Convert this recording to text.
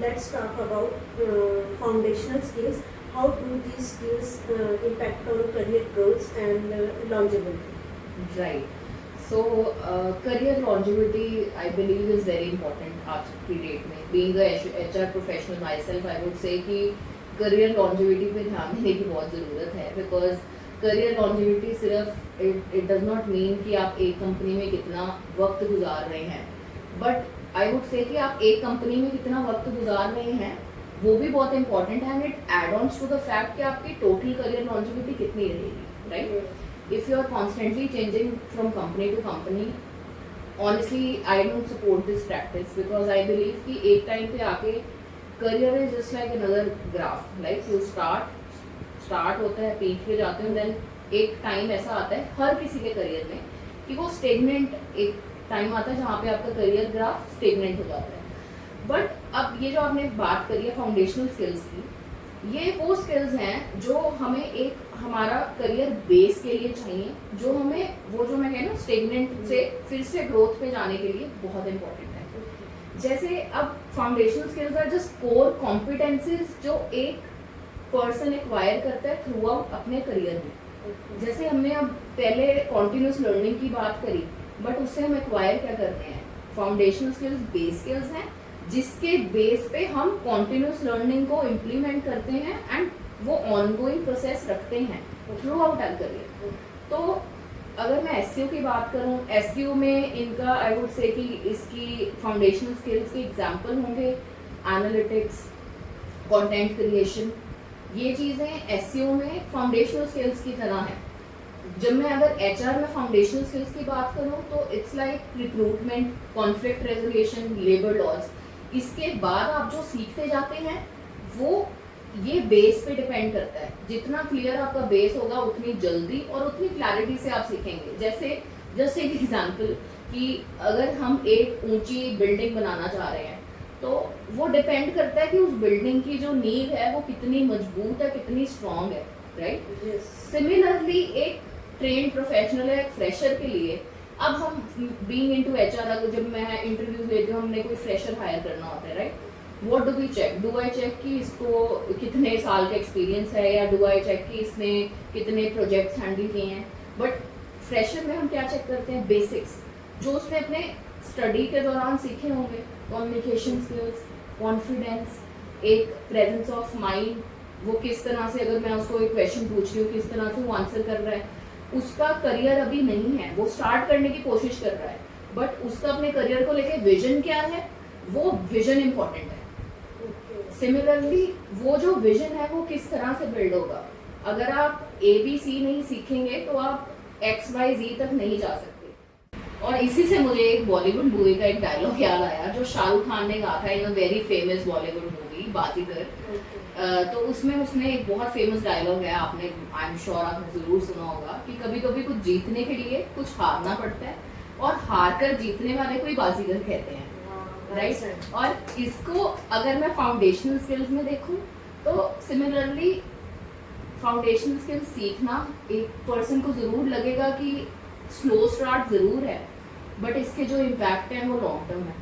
let's talk about foundational skills. How do these skills impact on career growth and longevity? Right. So, career longevity, I believe, is very important आज की date में. Being a HR professional myself, I would say कि career longevity पे ध्यान देने की बहुत ज़रूरत है, because career longevity सिर्फ it does not mean कि आप एक कंपनी में कितना वक्त गुजार रहे हैं, but I would say कि आप एक कंपनी में कितना वक्त गुजार रहे हैं वो भी बहुत इंपॉर्टेंट है, and it add ons to the fact कि आपकी टोटल करियर लॉन्जिविटी कितनी रहेगी, right? If you are constantly changing from company to company, honestly I don't support this practice, because I believe कि एक टाइम पे आके career is just like another graph, like you start होता है, peak पे जाते हैं, then एक टाइम ऐसा आता है हर किसी के करियर में कि वो स्टेगनेंट, एक टाइम आता है जहाँ पे आपका करियर ग्राफ स्टेगनेंट हो जाता है. बट अब ये जो आपने बात करी है फाउंडेशनल स्किल्स की, ये वो स्किल्स हैं जो हमें एक हमारा करियर बेस के लिए चाहिए, जो हमें वो जो मैं कह रही हूँ स्टेगनेंट से फिर से ग्रोथ पे जाने के लिए बहुत इंपॉर्टेंट है. जैसे अब foundational skills are just core competencies जो एक पर्सन एक्वायर करता है थ्रू आउट अपने करियर में. जैसे हमने अब पहले कॉन्टिन्यूस लर्निंग की बात करी, बट उससे हम एक्वायर क्या करते हैं? फाउंडेशनल स्किल्स बेस स्किल्स हैं जिसके बेस पे हम कॉन्टिन्यूस लर्निंग को इम्प्लीमेंट करते हैं एंड वो ऑनगोइंग प्रोसेस रखते हैं थ्रू आउट आवर करियर. तो अगर मैं एसईओ की बात करूं, एसईओ में इनका आई वुड से कि इसकी फाउंडेशनल स्किल्स के एग्जांपल होंगे एनालिटिक्स, कंटेंट क्रिएशन. ये चीज़ें एसईओ में फाउंडेशनल स्किल्स की तरह हैं. जब मैं अगर एचआर में फाउंडेशनल स्किल्स की बात करूं तो it's like recruitment, conflict resolution, labour laws. इसके बाद आप जो सीखते जाते हैं वो ये बेस पे डिपेंड करता है. जितना क्लियर आपका बेस होगा उतनी जल्दी और उतनी क्लैरिटी से आप सीखेंगे. जैसे जस्ट एक एग्जांपल कि अगर हम एक ऊंची बिल्डिंग बनाना चाह रहे हैं तो वो डिपेंड करता है कि उस बिल्डिंग की जो नींव है वो कितनी मजबूत है, कितनी स्ट्रांग है, राइट? सिमिलरली एक ट्रेन प्रोफेशनल है, एक फ्रेशर के लिए, अब हम बीइंग इनटू एचआर, अगर जब मैं इंटरव्यूज लेती हूँ, हमने कोई फ्रेशर हायर करना होता है, right? What do we check? Do I check कि इसको कितने साल का एक्सपीरियंस है, या डू आई चेक कि इसने कितने प्रोजेक्ट्स हैंडल किए हैं? बट फ्रेशर में हम क्या चेक करते हैं? बेसिक्स जो उसने अपने स्टडी के दौरान सीखे होंगे. कम्युनिकेशन स्किल्स, कॉन्फिडेंस, एक प्रेजेंस ऑफ माइंड, वो किस तरह से, अगर मैं उसको एक क्वेश्चन पूछ रही हूँ किस तरह से वो आंसर कर रहा है. उसका करियर अभी नहीं है, वो स्टार्ट करने की कोशिश कर रहा है, बट उसका अपने करियर को लेके विजन क्या है, वो विजन इंपॉर्टेंट है. सिमिलरली वो जो विजन है वो किस तरह से बिल्ड होगा. अगर आप ABC नहीं सीखेंगे तो आप XYZ तक नहीं जा सकते. और इसी से मुझे एक बॉलीवुड मूवी का एक डायलॉग याद आया जो शाहरुख खान ने कहा था in a very famous Bollywood movie Baazigar. तो उसमें उसने एक बहुत फेमस डायलॉग है, आपने आई एम श्योर आपने जरूर सुना होगा कि कभी कभी कुछ जीतने के लिए कुछ हारना पड़ता है और हार कर जीतने वाले को ही बाजीगर कहते हैं, राइट? और इसको अगर मैं फाउंडेशनल स्किल्स में देखूं तो सिमिलरली फाउंडेशनल स्किल्स सीखना एक पर्सन को जरूर लगेगा कि स्लो स्टार्ट जरूर है, बट इसके जो इम्पैक्ट है वो लॉन्ग टर्म है.